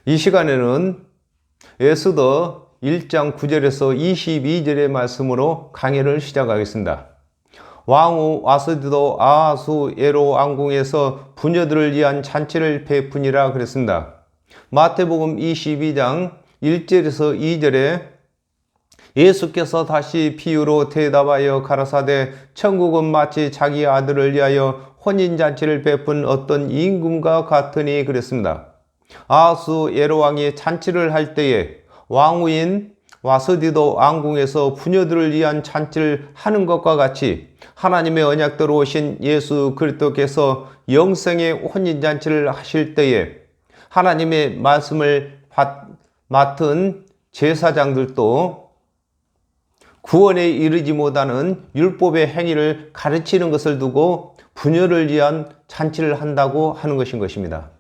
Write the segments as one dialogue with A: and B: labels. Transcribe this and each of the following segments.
A: 이 시간에는 에스더 1장 9절에서 22절의 말씀으로 강의를 시작하겠습니다. 왕후 와스디도 아하수 예로 왕궁에서 부녀들을 위한 잔치를 베푸니라 그랬습니다. 마태복음 22장 1절에서 2절에 예수께서 다시 비유로 대답하여 가라사대 천국은 마치 자기 아들을 위하여 혼인잔치를 베푼 어떤 임금과 같으니 그랬습니다. 아하수 예로왕이 잔치를 할 때에 왕후인 와스디도 왕궁에서 부녀들을 위한 잔치를 하는 것과 같이 하나님의 언약대로 오신 예수 그리스도께서 영생의 혼인잔치를 하실 때에 하나님의 말씀을 맡은 제사장들도 구원에 이르지 못하는 율법의 행위를 가르치는 것을 두고 부녀를 위한 잔치를 한다고 하는 것인 것입니다.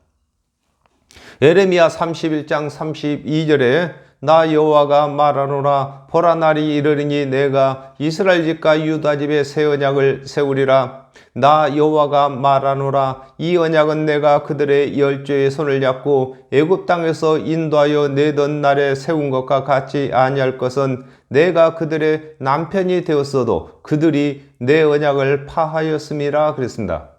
A: 예레미야 31장 32절에 나 여호와가 말하노라 보라 날이 이르리니 내가 이스라엘 집과 유다 집에 새 언약을 세우리라. 나 여호와가 말하노라 이 언약은 내가 그들의 열조의 손을 잡고 애굽 땅에서 인도하여 내던 날에 세운 것과 같이 아니할 것은 내가 그들의 남편이 되었어도 그들이 내 언약을 파하였음이라 그랬습니다.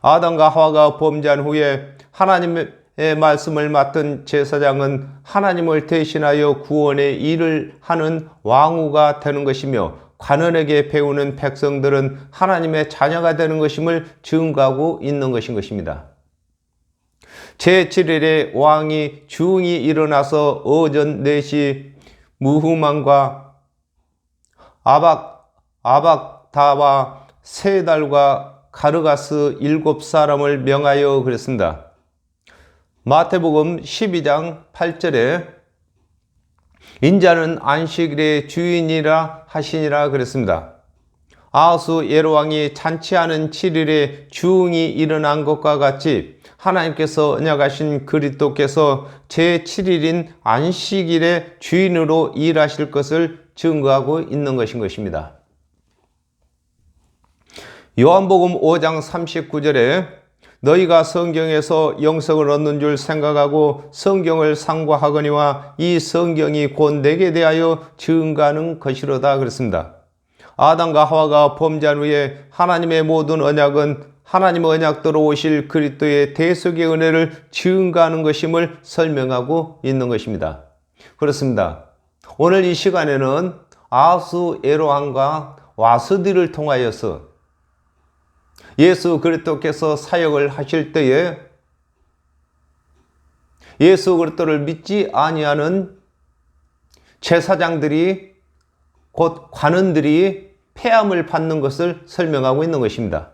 A: 아담과 하와가 범죄한 후에 하나님의 말씀을 맡은 제사장은 하나님을 대신하여 구원의 일을 하는 왕후가 되는 것이며 관원에게 배우는 백성들은 하나님의 자녀가 되는 것임을 증거하고 있는 것인 것입니다. 제7일에 왕이 중이 일어나서 오전 4시 무후만과 아박다와 세 달과 가르가스 7사람을 명하여 그랬습니다. 마태복음 12장 8절에 인자는 안식일의 주인이라 하시니라 그랬습니다. 아하수 예로왕이 잔치하는 7일에 주응이 일어난 것과 같이 하나님께서 언약하신 그리스도께서 제7일인 안식일의 주인으로 일하실 것을 증거하고 있는 것인 것입니다. 요한복음 5장 39절에 너희가 성경에서 영생을 얻는 줄 생각하고 성경을 상고하거니와 이 성경이 곧 내게 대하여 증거하는 것이로다 그랬습니다. 아담과 하와가 범죄한 후에 하나님의 모든 언약은 하나님의 언약대로 오실 그리스도의 대속의 은혜를 증거하는 것임을 설명하고 있는 것입니다. 그렇습니다. 오늘 이 시간에는 아하수 예로왕과 와스디를 통하여서 예수 그리스도께서 사역을 하실 때에 예수 그리스도를 믿지 아니하는 제사장들이 곧 관원들이 폐함을 받는 것을 설명하고 있는 것입니다.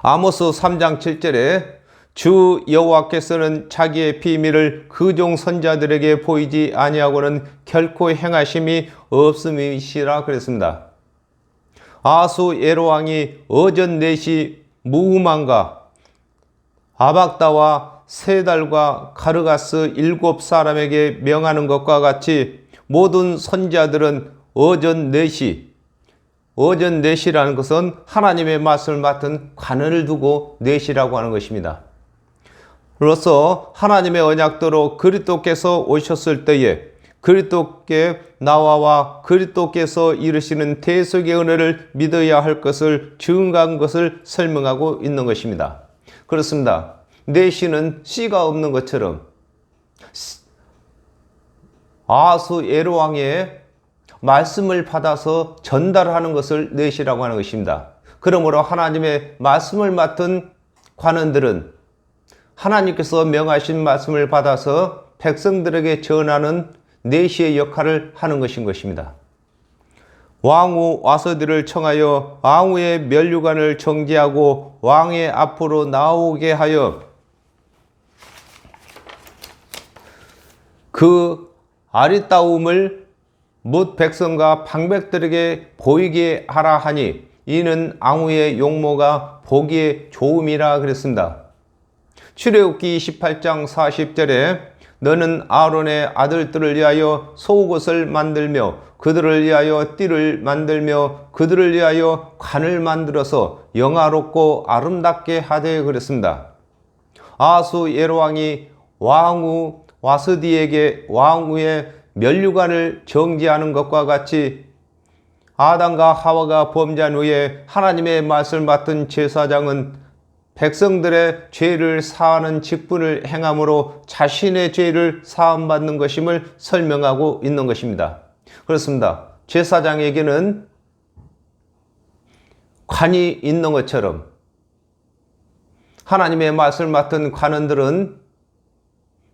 A: 아모스 3장 7절에 주 여호와께서는 자기의 비밀을 그종 선자들에게 보이지 아니하고는 결코 행하심이 없음이시라 그랬습니다. 아하수 예로왕이 오전 4시 무후만과 아박다와 세 달과 가르가스 7사람에게 명하는 것과 같이 모든 선지자들은 오전 4시라는 것은 하나님의 말씀을 맡은 관원을 두고 4시라고 하는 것입니다. 그로써 하나님의 언약대로 그리스도께서 오셨을 때에 그리스도께 나와 그리스도께서 이루시는 대속의 은혜를 믿어야 할 것을 증거한 것을 설명하고 있는 것입니다. 그렇습니다. 내시는 씨가 없는 것처럼 아하수 예로왕의 말씀을 받아서 전달하는 것을 내시라고 하는 것입니다. 그러므로 하나님의 말씀을 맡은 관원들은 하나님께서 명하신 말씀을 받아서 백성들에게 전하는 내시의 역할을 하는 것인 것입니다. 왕후 와스디를 청하여 왕후의 면류관을 정지하고 왕의 앞으로 나오게 하여 그 아리따움을 뭇 백성과 방백들에게 보이게 하라 하니 이는 왕후의 용모가 보기에 좋음이라 그랬습니다. 출애굽기 28장 40절에 너는 아론의 아들들을 위하여 속옷을 만들며 그들을 위하여 띠를 만들며 그들을 위하여 관을 만들어서 영화롭고 아름답게 하되 그랬습니다. 아하수 예로왕이 왕후 와스디에게 왕후의 면류관을 정지하는 것과 같이 아담과 하와가 범죄한 후에 하나님의 말씀을 맡은 제사장은 백성들의 죄를 사하는 직분을 행함으로 자신의 죄를 사함받는 것임을 설명하고 있는 것입니다. 그렇습니다. 제사장에게는 관이 있는 것처럼 하나님의 말씀을 맡은 관원들은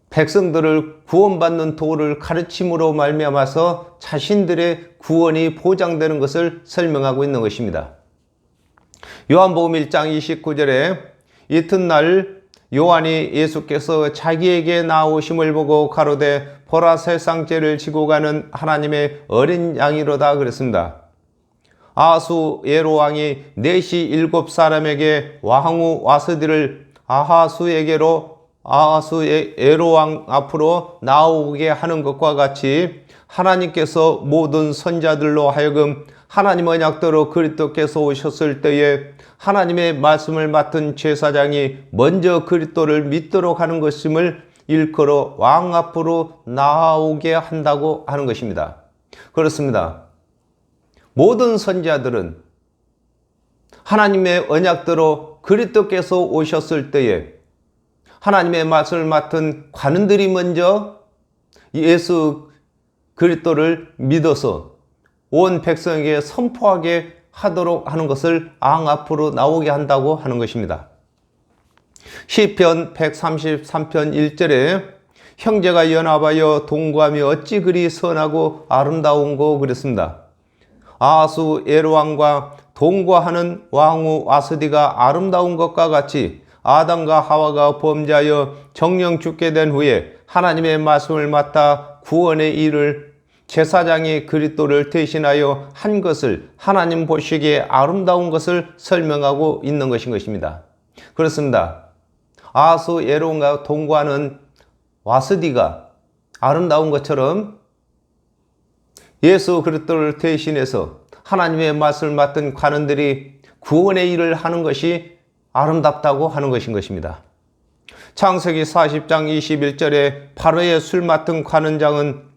A: 백성들을 구원받는 도를 가르침으로 말미암아서 자신들의 구원이 보장되는 것을 설명하고 있는 것입니다. 요한복음 1장 29절에 이튿날 요한이 예수께서 자기에게 나오심을 보고 가로되 보라 세상 죄를 지고 가는 하나님의 어린 양이로다 그랬습니다. 아하수 예로왕이 넷이 7사람에게 왕후 와스디를 아하수 예로왕 앞으로 나오게 하는 것과 같이 하나님께서 모든 선자들로 하여금 하나님 언약대로 그리스도께서 오셨을 때에 하나님의 말씀을 맡은 제사장이 먼저 그리스도를 믿도록 하는 것임을 일컬어 왕 앞으로 나오게 한다고 하는 것입니다. 그렇습니다. 모든 선지자들은 하나님의 언약대로 그리스도께서 오셨을 때에 하나님의 말씀을 맡은 관원들이 먼저 예수 그리스도를 믿어서 온 백성에게 선포하게 하도록 하는 것을 왕 앞으로 나오게 한다고 하는 것입니다. 시편 133편 1절에 형제가 연합하여 동거함이 어찌 그리 선하고 아름다운고 그랬습니다. 아하수 예로왕과 동거하는 왕후 와스디가 아름다운 것과 같이 아담과 하와가 범죄하여 정령 죽게 된 후에 하나님의 말씀을 맡아 구원의 일을 제사장이 그리스도를 대신하여 한 것을 하나님 보시기에 아름다운 것을 설명하고 있는 것인 것입니다. 그렇습니다. 아하수 예로왕과 동거하는 와스디가 아름다운 것처럼 예수 그리스도를 대신해서 하나님의 말씀을 맡은 관원들이 구원의 일을 하는 것이 아름답다고 하는 것인 것입니다. 창세기 40장 21절에 바로의 술 맡은 관원장은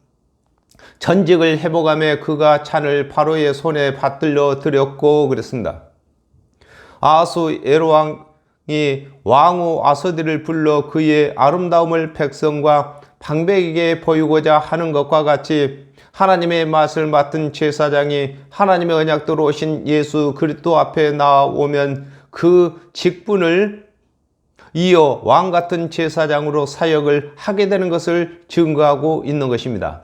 A: 전직을 회복하며 그가 잔을 바로의 손에 받들려 드렸고 그랬습니다. 아하수 예로왕이 왕후 와스디를 불러 그의 아름다움을 백성과 방백에게 보이고자 하는 것과 같이 하나님의 말씀을 맡은 제사장이 하나님의 언약대로 오신 예수 그리스도 앞에 나오면 그 직분을 이어 왕 같은 제사장으로 사역을 하게 되는 것을 증거하고 있는 것입니다.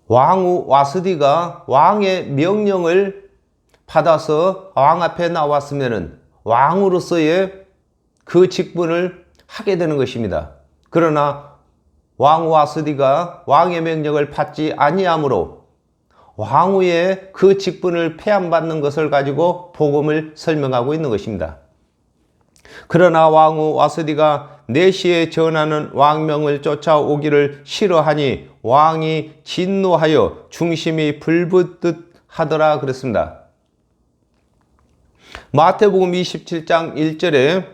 A: 왕후 와스디가 왕의 명령을 받아서 왕 앞에 나왔으면 왕으로서의 그 직분을 하게 되는 것입니다. 그러나 왕후 와스디가 왕의 명령을 받지 아니하므로 왕후의 그 직분을 폐함받는 것을 가지고 복음을 설명하고 있는 것입니다. 그러나 왕후 와스디가 내시에 전하는 왕명을 쫓아오기를 싫어하니 왕이 진노하여 중심이 불붙듯 하더라 그랬습니다. 마태복음 27장 1절에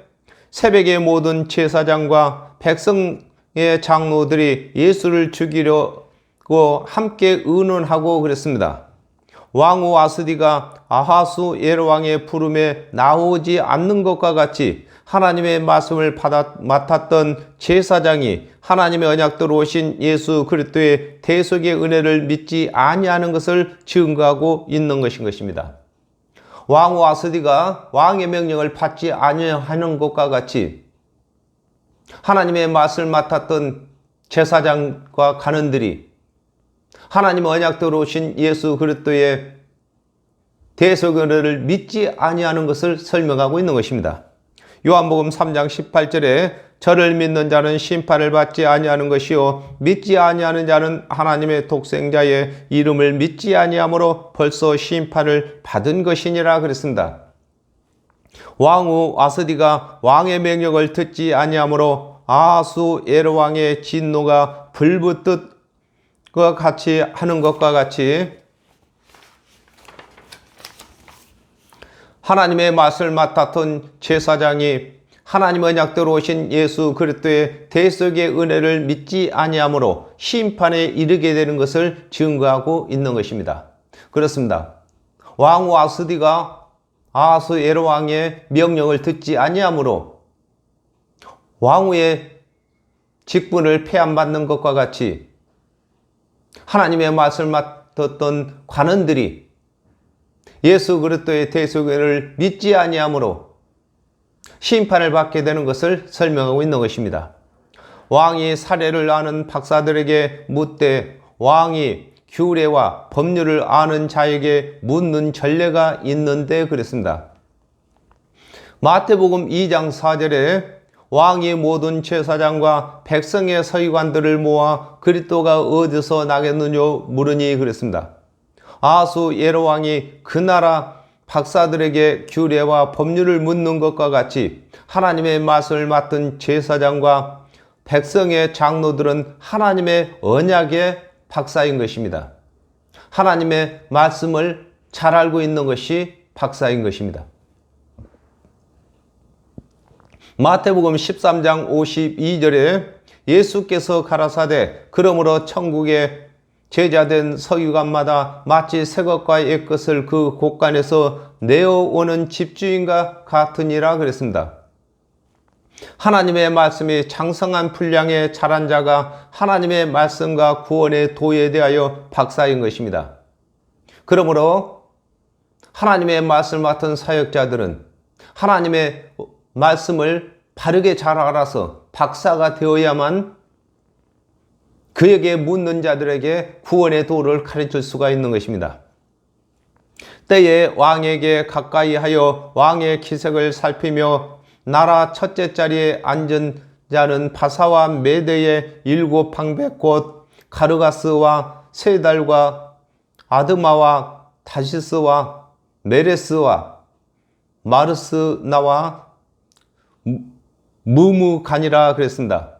A: 새벽에 모든 제사장과 백성의 장로들이 예수를 죽이려고 함께 의논하고 그랬습니다. 왕후 와스디가 아하수 예로왕의 부름에 나오지 않는 것과 같이 하나님의 말씀을 맡았던 제사장이 하나님의 언약대로 오신 예수 그리스도의 대속의 은혜를 믿지 아니하는 것을 증거하고 있는 것인 것입니다. 왕후 와스디가 왕의 명령을 받지 아니하는 것과 같이 하나님의 말씀을 맡았던 제사장과 관원들이 하나님의 언약대로 오신 예수 그리스도의 대속의 은혜를 믿지 아니하는 것을 설명하고 있는 것입니다. 요한복음 3장 18절에 저를 믿는 자는 심판을 받지 아니하는 것이요 믿지 아니하는 자는 하나님의 독생자의 이름을 믿지 아니하므로 벌써 심판을 받은 것이니라 그랬습니다. 왕후 와스디가 왕의 명령을 듣지 아니하므로 아하수 예로왕의 진노가 불붙듯 그 같이 하는 것과 같이 하나님의 말씀을 맡았던 제사장이 하나님 언약대로 오신 예수 그리스도의 대속의 은혜를 믿지 아니함으로 심판에 이르게 되는 것을 증거하고 있는 것입니다. 그렇습니다. 왕 와스디가 아하수에로 왕의 명령을 듣지 아니함으로 왕후의 직분을 폐함받는 것과 같이 하나님의 말씀을 맡았던 관원들이 예수 그리스도의 대속을 믿지 아니함으로 심판을 받게 되는 것을 설명하고 있는 것입니다. 왕이 사례를 아는 박사들에게 묻되 왕이 규례와 법률을 아는 자에게 묻는 전례가 있는데 그랬습니다. 마태복음 2장 4절에 왕이 모든 제사장과 백성의 서기관들을 모아 그리스도가 어디서 나겠느냐 물으니 그랬습니다. 아하수 예로왕이 그 나라 박사들에게 규례와 법률을 묻는 것과 같이 하나님의 말씀을 맡은 제사장과 백성의 장로들은 하나님의 언약의 박사인 것입니다. 하나님의 말씀을 잘 알고 있는 것이 박사인 것입니다. 마태복음 13장 52절에 예수께서 가라사대 그러므로 천국에 제자된 서기관마다 마치 새것과 옛것을 그 곳간에서 내어오는 집주인과 같으니라 그랬습니다. 하나님의 말씀이 장성한 분량의 자란 자가 하나님의 말씀과 구원의 도에 대하여 박사인 것입니다. 그러므로 하나님의 말씀을 맡은 사역자들은 하나님의 말씀을 바르게 잘 알아서 박사가 되어야만 그에게 묻는 자들에게 구원의 도를 가르칠 수가 있는 것입니다. 때에 왕에게 가까이 하여 왕의 기색을 살피며 나라 첫째 자리에 앉은 자는 바사와 메대의 7 방백 곧 가르가스와 세달과 아드마와 다시스와 메레스와 마르스나와 무무간이라 그랬습니다.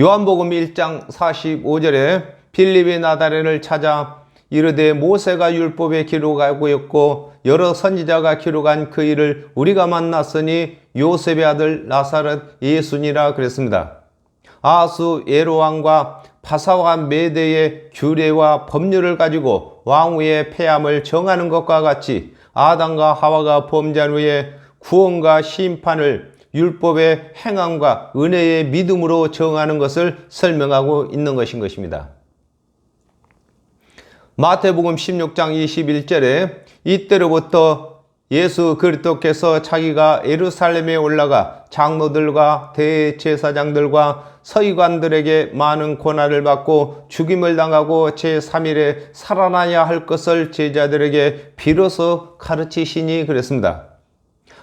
A: 요한복음 1장 45절에 빌립이 나다레를 찾아 이르되 모세가 율법에 기록하고 있고 여러 선지자가 기록한 그 일을 우리가 만났으니 요셉의 아들 나사렛 예수니라 그랬습니다. 아하수 예로왕과 바사와 메대의 규례와 법률을 가지고 왕후의 폐함을 정하는 것과 같이 아담과 하와가 범죄한 후에 구원과 심판을 율법의 행함과 은혜의 믿음으로 정하는 것을 설명하고 있는 것인 것입니다. 마태복음 16장 21절에 이때로부터 예수 그리스도께서 자기가 예루살렘에 올라가 장로들과 대제사장들과 서기관들에게 많은 고난을 받고 죽임을 당하고 제3일에 살아나야 할 것을 제자들에게 비로소 가르치시니 그랬습니다.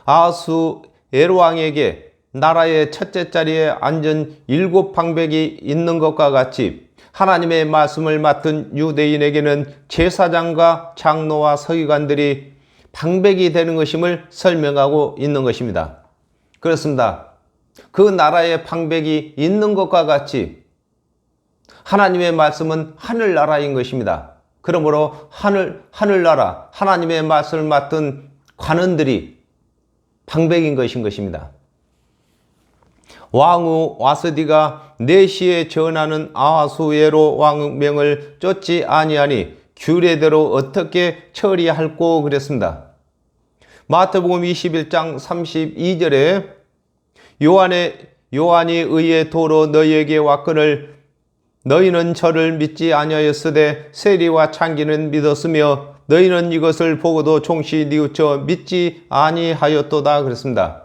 A: 아하수 예로왕에게 나라의 첫째 자리에 앉은 7 방백이 있는 것과 같이 하나님의 말씀을 맡은 유대인에게는 제사장과 장로와 서기관들이 방백이 되는 것임을 설명하고 있는 것입니다. 그렇습니다. 그 나라의 방백이 있는 것과 같이 하나님의 말씀은 하늘나라인 것입니다. 그러므로 하늘나라 하나님의 말씀을 맡은 관원들이 방백인 것입니다. 왕후 와스디가 내시에 전하는 아하수에로 왕명을 쫓지 아니하니 규례대로 어떻게 처리할꼬 그랬습니다. 마태복음 21장 32절에 요한이 의의 도로 너희에게 왔거늘 너희는 저를 믿지 아니하였으되 세리와 창기는 믿었으며 너희는 이것을 보고도 종시 뉘우쳐 믿지 아니하였도다 그랬습니다.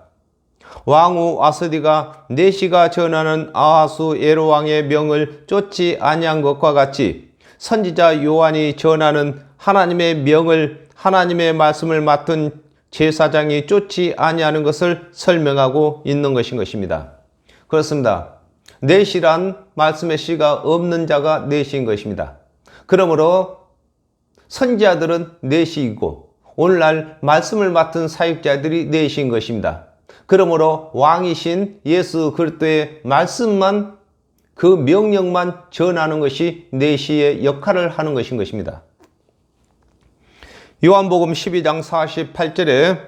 A: 왕후 와스디가 내시가 전하는 아하수 예로왕의 명을 쫓지 아니한 것과 같이 선지자 요한이 전하는 하나님의 명을 하나님의 말씀을 맡은 제사장이 쫓지 아니하는 것을 설명하고 있는 것인 것입니다. 그렇습니다. 내시란 말씀의 씨가 없는 자가 내시인 것입니다. 그러므로 선지자들은 내시이고 오늘날 말씀을 맡은 사역자들이 내시인 것입니다. 그러므로 왕이신 예수 그리스도의 말씀만 그 명령만 전하는 것이 내시의 역할을 하는 것인 것입니다. 요한복음 12장 48절에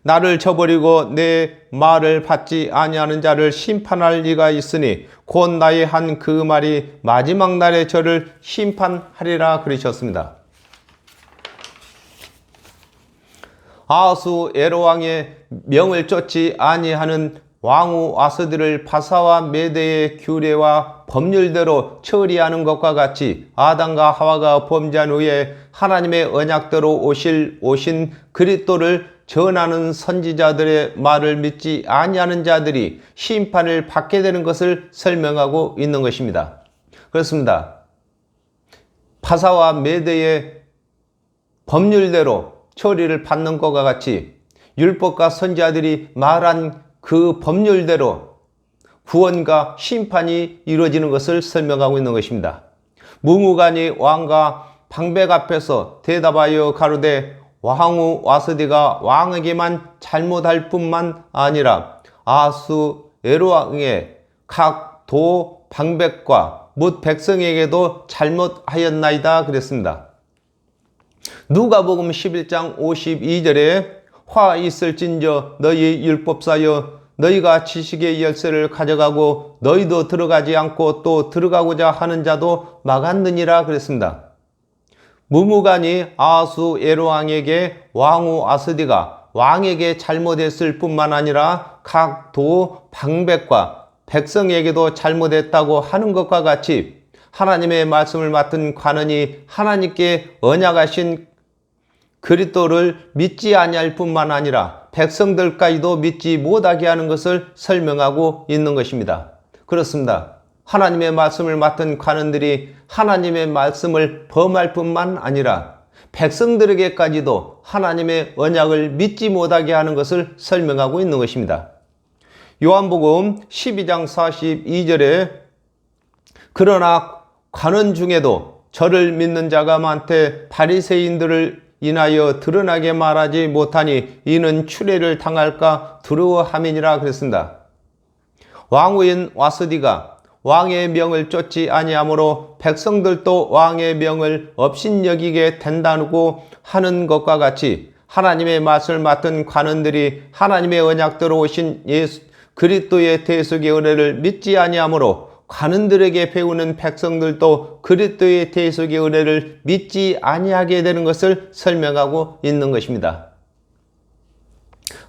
A: 나를 저버리고 내 말을 받지 아니하는 자를 심판할 리가 있으니 곧 나의 한 그 말이 마지막 날에 저를 심판하리라 그러셨습니다. 아하수에로왕의 명을 쫓지 아니하는 왕후 와스디를 바사와 메대의 규례와 법률대로 처리하는 것과 같이 아담과 하와가 범죄한 후에 하나님의 언약대로 오신 그리스도를 전하는 선지자들의 말을 믿지 아니하는 자들이 심판을 받게 되는 것을 설명하고 있는 것입니다. 그렇습니다. 바사와 메대의 법률대로 처리를 받는 것과 같이 율법과 선지자들이 말한 그 법률대로 구원과 심판이 이루어지는 것을 설명하고 있는 것입니다. 무무간이 왕과 방백 앞에서 대답하여 가로되 왕후 와스디가 왕에게만 잘못할 뿐만 아니라 아하수에로왕의 각 도 방백과 뭇 백성에게도 잘못하였나이다 그랬습니다. 누가복음 11장 52절에 화 있을진저 너희 율법사여 너희가 지식의 열쇠를 가져가고 너희도 들어가지 않고 또 들어가고자 하는 자도 막았느니라 그랬습니다. 무무간이 아하수에로왕에게 왕후 와스디가 왕에게 잘못했을 뿐만 아니라 각 도 방백과 백성에게도 잘못했다고 하는 것과 같이 하나님의 말씀을 맡은 관원이 하나님께 언약하신 그리스도를 믿지 아니할 뿐만 아니라 백성들까지도 믿지 못하게 하는 것을 설명하고 있는 것입니다. 그렇습니다. 하나님의 말씀을 맡은 관원들이 하나님의 말씀을 범할 뿐만 아니라 백성들에게까지도 하나님의 언약을 믿지 못하게 하는 것을 설명하고 있는 것입니다. 요한복음 12장 42절에 그러나 관원 중에도 저를 믿는 자가 많되 바리새인들을 인하여 드러나게 말하지 못하니 이는 추례를 당할까 두려워함이니라 그랬습니다. 왕후인 와스디가 왕의 명을 쫓지 아니하므로 백성들도 왕의 명을 업신여기게 된다고 하는 것과 같이 하나님의 말씀을 맡은 관원들이 하나님의 언약대로 오신 예수 그리스도의 대속의 은혜를 믿지 아니하므로 관원들에게 배우는 백성들도 그리스도의 대속의 은혜를 믿지 아니하게 되는 것을 설명하고 있는 것입니다.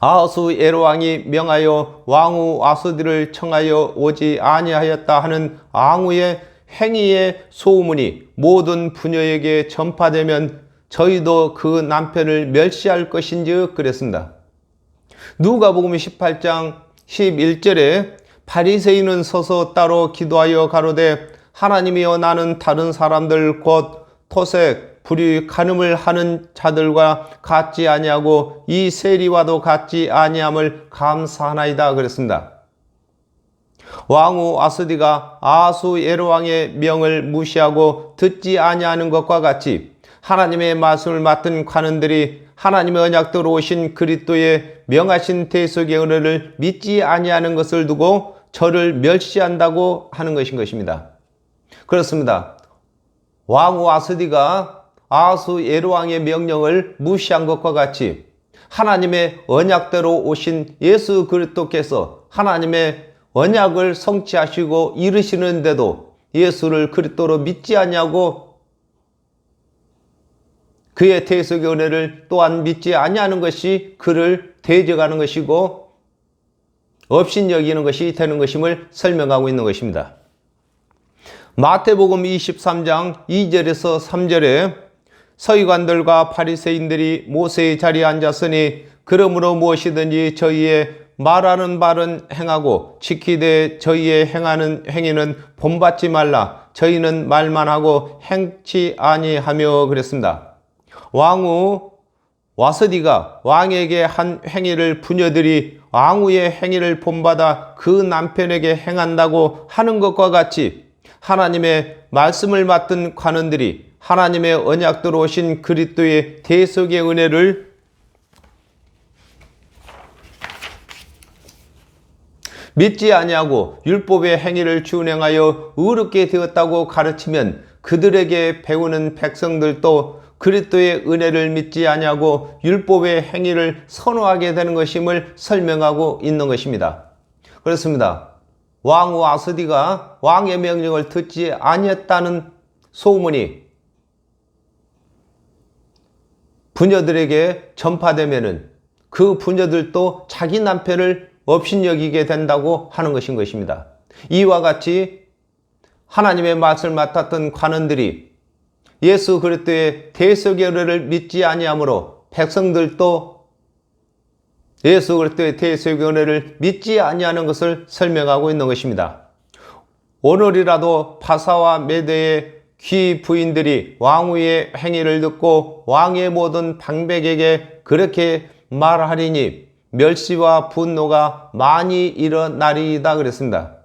A: 아하수에로왕이 명하여 왕후 와스디를 청하여 오지 아니하였다 하는 왕후의 행위의 소문이 모든 부녀에게 전파되면 저희도 그 남편을 멸시할 것인지 그랬습니다. 누가복음 18장 11절에 바리새인은 서서 따로 기도하여 가로되 하나님이여 나는 다른 사람들 곧 토색, 불의, 간음을 하는 자들과 같지 아니하고 이 세리와도 같지 아니함을 감사하나이다 그랬습니다. 왕후 와스디가 아하수에로왕의 명을 무시하고 듣지 아니하는 것과 같이 하나님의 말씀을 맡은 관원들이 하나님의 언약대로 오신 그리스도의 명하신 대속의 은혜를 믿지 아니하는 것을 두고 저를 멸시한다고 하는 것인 것입니다. 그렇습니다. 왕후 와스디가 아하수에로왕의 명령을 무시한 것과 같이 하나님의 언약대로 오신 예수 그리스도께서 하나님의 언약을 성취하시고 이루시는데도 예수를 그리스도로 믿지 아니하고 그의 대속의 은혜를 또한 믿지 아니하는 것이 그를 대적하는 것이고 업신여기는 것이 되는 것임을 설명하고 있는 것입니다. 마태복음 23장 2절에서 3절에 서기관들과 바리새인들이 모세의 자리에 앉았으니 그러므로 무엇이든지 저희의 말하는 바는 행하고 지키되 저희의 행하는 행위는 본받지 말라. 저희는 말만 하고 행치 아니하며 그랬습니다. 왕후 와스디가 왕에게 한 행위를 부녀들이 왕후의 행위를 본받아 그 남편에게 행한다고 하는 것과 같이 하나님의 말씀을 맡은 관원들이 하나님의 언약대로 오신 그리스도의 대속의 은혜를 믿지 아니하고 율법의 행위를 준행하여 의롭게 되었다고 가르치면 그들에게 배우는 백성들도 그리스도의 은혜를 믿지 아니하고 율법의 행위를 선호하게 되는 것임을 설명하고 있는 것입니다. 그렇습니다. 왕후 아스디가 왕의 명령을 듣지 아니했다는 소문이 부녀들에게 전파되면은 그 부녀들도 자기 남편을 업신여기게 된다고 하는 것입니다. 이와 같이 하나님의 맛을 맡았던 관원들이 예수 그리스도의 대속의 은혜를 믿지 아니하므로 백성들도 예수 그리스도의 대속의 은혜를 믿지 아니하는 것을 설명하고 있는 것입니다. 오늘이라도 바사와 메대의 귀 부인들이 왕후의 행위를 듣고 왕의 모든 방백에게 그렇게 말하리니 멸시와 분노가 많이 일어나리이다 그랬습니다.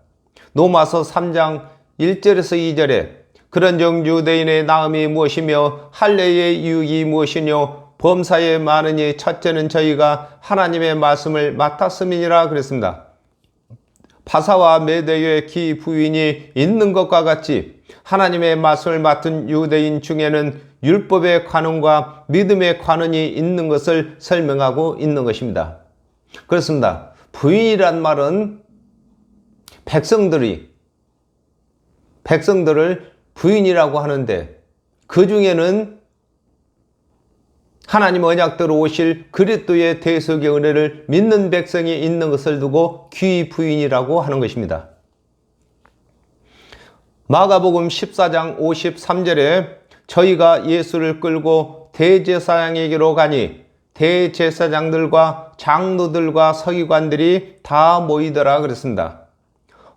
A: 로마서 3장 1절에서 2절에 그런즉 유대인의 나음이 무엇이며 할례의 유익이 무엇이뇨 범사에 많으니 첫째는 저희가 하나님의 말씀을 맡았음이니라 그랬습니다. 바사와 메대의 귀 부인이 있는 것과 같이 하나님의 말씀을 맡은 유대인 중에는 율법의 관원과 믿음의 관원이 있는 것을 설명하고 있는 것입니다. 그렇습니다. 부인이란 말은 백성들을 부인이라고 하는데 그 중에는 하나님 언약대로 오실 그리스도의 대속의 은혜를 믿는 백성이 있는 것을 두고 귀 부인이라고 하는 것입니다. 마가복음 14장 53절에 저희가 예수를 끌고 대제사장에게로 가니 대제사장들과 장로들과 서기관들이 다 모이더라 그랬습니다.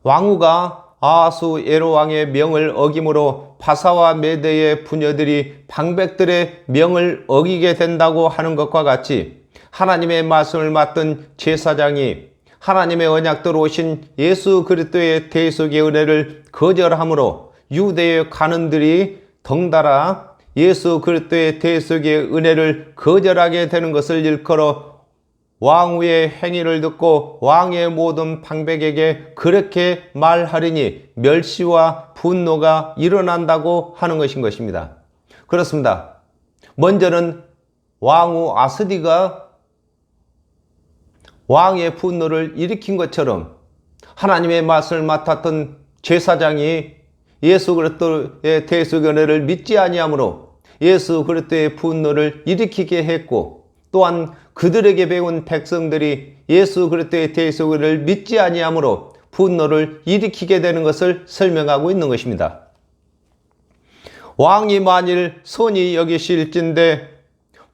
A: 왕후가 아하수에로 왕의 명을 어김으로 바사와 메대의 부녀들이 방백들의 명을 어기게 된다고 하는 것과 같이 하나님의 말씀을 맡은 제사장이 하나님의 언약대로 오신 예수 그리스도의 대속의 은혜를 거절함으로 유대의 관원들이 덩달아 예수 그리스도의 대속의 은혜를 거절하게 되는 것을 일컬어 왕후의 행위를 듣고 왕의 모든 방백에게 그렇게 말하리니 멸시와 분노가 일어난다고 하는 것입니다. 그렇습니다. 먼저는 왕후 아스디가 왕의 분노를 일으킨 것처럼 하나님의 말씀을 맡았던 제사장이 예수 그리스도의 대속의 은혜를 믿지 아니하므로 예수 그리스도의 분노를 일으키게 했고 또한 그들에게 배운 백성들이 예수 그리스도의 대속의 은혜를 믿지 아니하므로 분노를 일으키게 되는 것을 설명하고 있는 것입니다. 왕이 만일 선히 여기실진대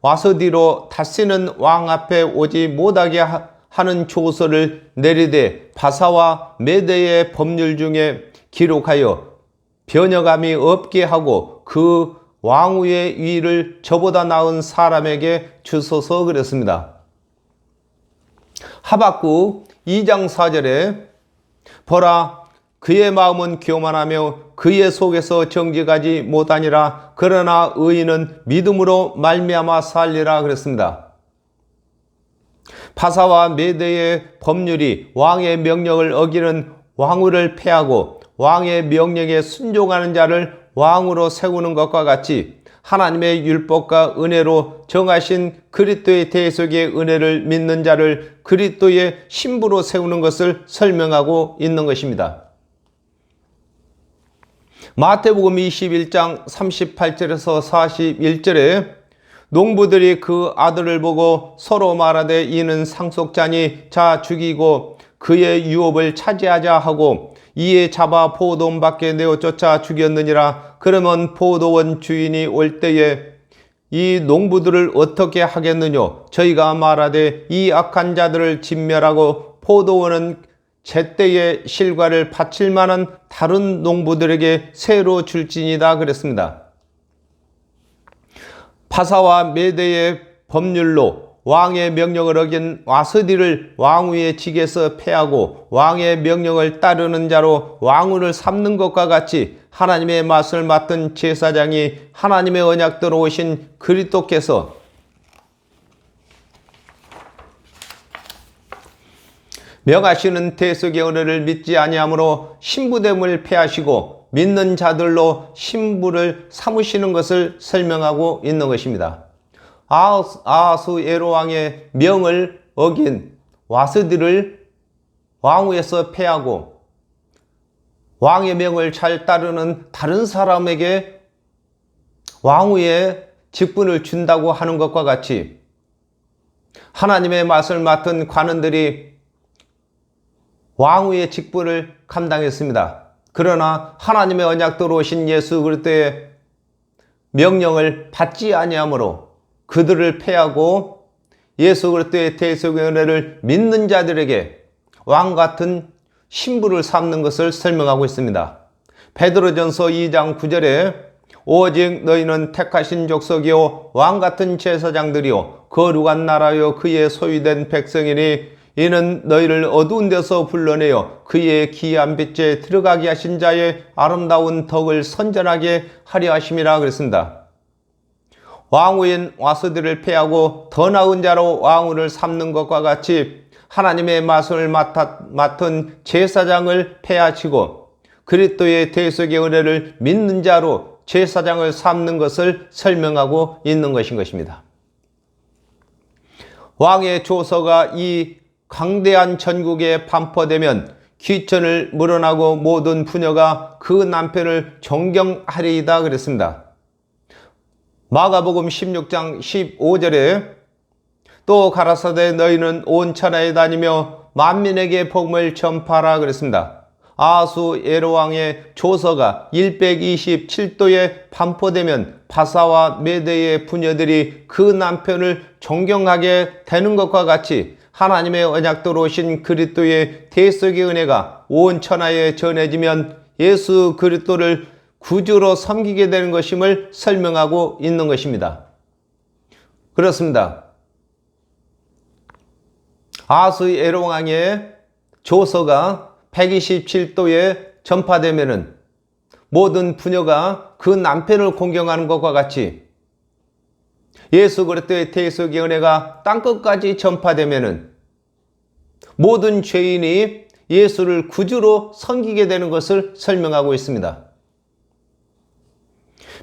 A: 와서디로 다시는 왕 앞에 오지 못하게 하는 조서를 내리되 바사와 메대의 법률 중에 기록하여 변혁함이 없게 하고 그 왕후의 위를 저보다 나은 사람에게 주소서 그랬습니다. 하박국 2장 4절에 보라 그의 마음은 교만하며 그의 속에서 정직하지 못하니라 그러나 의인은 믿음으로 말미암아 살리라 그랬습니다. 바사와 메대의 법률이 왕의 명령을 어기는 왕후를 폐하고 왕의 명령에 순종하는 자를 왕으로 세우는 것과 같이 하나님의 율법과 은혜로 정하신 그리스도의 대속의 은혜를 믿는 자를 그리스도의 신부로 세우는 것을 설명하고 있는 것입니다. 마태복음 21장 38절에서 41절에 농부들이 그 아들을 보고 서로 말하되 이는 상속자니 자 죽이고 그의 유업을 차지하자 하고 이에 잡아 포도원 밖에 내어 쫓아 죽였느니라. 그러면 포도원 주인이 올 때에 이 농부들을 어떻게 하겠느냐? 저희가 말하되 이 악한 자들을 진멸하고 포도원은 제때에 실과를 바칠 만한 다른 농부들에게 새로 줄지니라 그랬습니다. 바사와 메대의 법률로 왕의 명령을 어긴 와스디를 왕위의 직에서 폐하고 왕의 명령을 따르는 자로 왕후를 삼는 것과 같이 하나님의 말씀을 맡은 제사장이 하나님의 언약대로 오신 그리스도께서 명하시는 대속의 은혜를 믿지 아니하므로 신부됨을 폐하시고 믿는 자들로 신부를 삼으시는 것을 설명하고 있는 것입니다. 아하수에로 왕의 명을 어긴 와스디를 왕위에서 폐하고 왕의 명을 잘 따르는 다른 사람에게 왕위의 직분을 준다고 하는 것과 같이 하나님의 맛을 맡은 관원들이 왕위의 직분을 감당했습니다. 그러나 하나님의 언약도로 오신 예수 그리스도의 명령을 받지 아니하므로 그들을 폐하고 예수 그리스도의 대속의 은혜를 믿는 자들에게 왕 같은 신부를 삼는 것을 설명하고 있습니다. 베드로전서 2장 9절에 오직 너희는 택하신 족속이요 왕 같은 제사장들이요 거룩한 나라요 그의 소유된 백성이니 이는 너희를 어두운 데서 불러내어 그의 기이한 빛에 들어가게 하신 자의 아름다운 덕을 선전하게 하려 하심이라 그랬습니다. 왕후인 와스디를 폐하고 더 나은 자로 왕후를 삼는 것과 같이 하나님의 말씀을 맡은 제사장을 폐하시고 그리스도의 대속의 은혜를 믿는 자로 제사장을 삼는 것을 설명하고 있는 것입니다. 왕의 조서가 이 강대한 전국에 반포되면 귀천을 물어나고 모든 부녀가 그 남편을 존경하리이다 그랬습니다. 마가복음 16장 15절에 또 가라사대 너희는 온 천하에 다니며 만민에게 복음을 전파하라 그랬습니다. 아하수에로 왕의 조서가 127도에 반포되면 바사와 메대의 부녀들이 그 남편을 존경하게 되는 것과 같이 하나님의 언약도로 오신 그리스도의 대속의 은혜가 온 천하에 전해지면 예수 그리스도를 구주로 섬기게 되는 것임을 설명하고 있는 것입니다. 그렇습니다. 아하수에로 왕의 조서가 127도에 전파되면은 모든 부녀가 그 남편을 공경하는 것과 같이 예수 그리스도의 대속의 은혜가 땅끝까지 전파되면은 모든 죄인이 예수를 구주로 섬기게 되는 것을 설명하고 있습니다.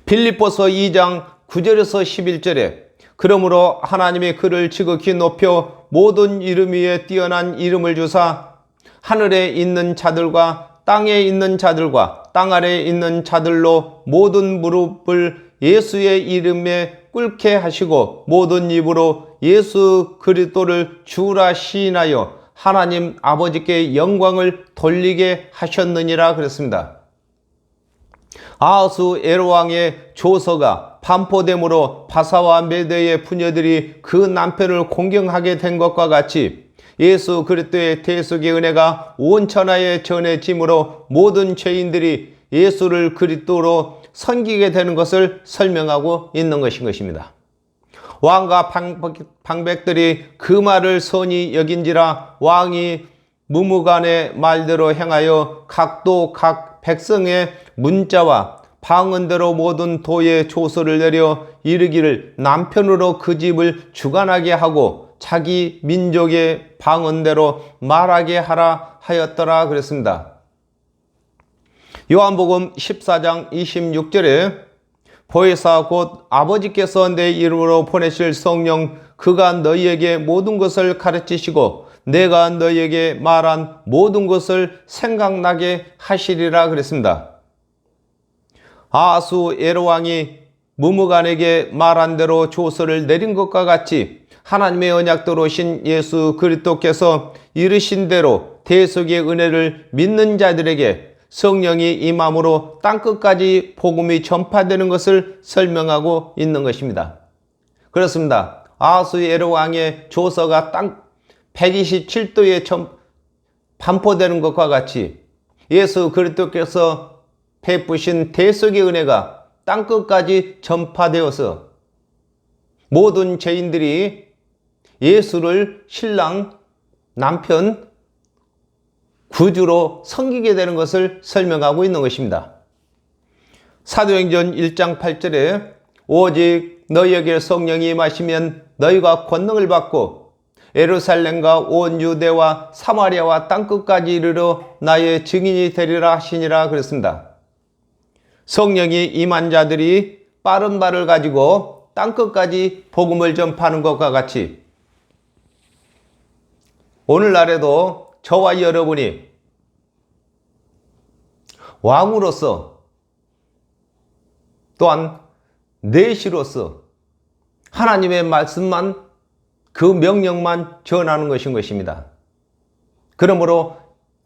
A: 빌립보서 2장 9절에서 11절에 그러므로 하나님이 그를 지극히 높여 모든 이름 위에 뛰어난 이름을 주사 하늘에 있는 자들과 땅에 있는 자들과 땅 아래에 있는 자들로 모든 무릎을 예수의 이름에 꿇게 하시고 모든 입으로 예수 그리스도를 주라 시인하여 하나님 아버지께 영광을 돌리게 하셨느니라 그랬습니다. 아하수에로 왕의 조서가 반포됨으로 바사와 메대의 부녀들이 그 남편을 공경하게 된 것과 같이 예수 그리스도의 대속의 은혜가 온 천하에 전해짐으로 모든 죄인들이 예수를 그리스도로 섬기게 되는 것을 설명하고 있는 것입니다. 왕과 방백들이 그 말을 선히 여긴지라 왕이 무무간의 말대로 행하여 각도 각 백성의 문자와 방언대로 모든 도의 조서를 내려 이르기를 남편으로 그 집을 주관하게 하고 자기 민족의 방언대로 말하게 하라 하였더라 그랬습니다. 요한복음 14장 26절에 보혜사 곧 아버지께서 내 이름으로 보내실 성령 그가 너희에게 모든 것을 가르치시고 내가 너희에게 말한 모든 것을 생각나게 하시리라 그랬습니다. 아하수에로 왕이 무무간에게 말한 대로 조서를 내린 것과 같이 하나님의 언약도로 오신 예수 그리스도께서 이르신 대로 대속의 은혜를 믿는 자들에게 성령이 임함으로 땅끝까지 복음이 전파되는 것을 설명하고 있는 것입니다. 그렇습니다. 아하수에로 왕의 조서가 땅 127도에 반포되는 것과 같이 예수 그리스도께서 베푸신 대속의 은혜가 땅끝까지 전파되어서 모든 죄인들이 예수를 신랑, 남편, 구주로 섬기게 되는 것을 설명하고 있는 것입니다. 사도행전 1장 8절에 오직 너희에게 성령이 임하시면 너희가 권능을 받고 예루살렘과 온 유대와 사마리아와 땅끝까지 이르러 나의 증인이 되리라 하시니라 그랬습니다. 성령이 임한 자들이 빠른 발을 가지고 땅끝까지 복음을 전파하는 것과 같이 오늘날에도 저와 여러분이 왕으로서 또한 내시로서 하나님의 말씀만 그 명령만 전하는 것인 것입니다. 그러므로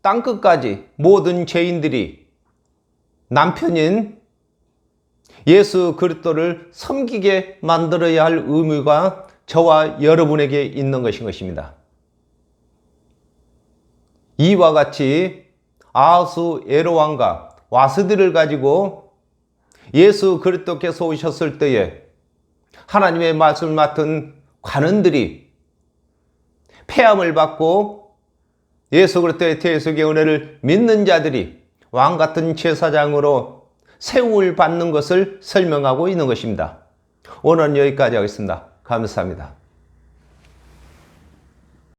A: 땅끝까지 모든 죄인들이 남편인 예수 그리스도를 섬기게 만들어야 할 의무가 저와 여러분에게 있는 것인 것입니다. 이와 같이 아하수에로 왕과 와스디를 가지고 예수 그리스도께서 오셨을 때에 하나님의 말씀을 맡은 관원들이 폐함을 받고 예수 그리스도의 대속의 은혜를 믿는 자들이 왕같은 제사장으로 세움을 받는 것을 설명하고 있는 것입니다. 오늘은 여기까지 하겠습니다. 감사합니다.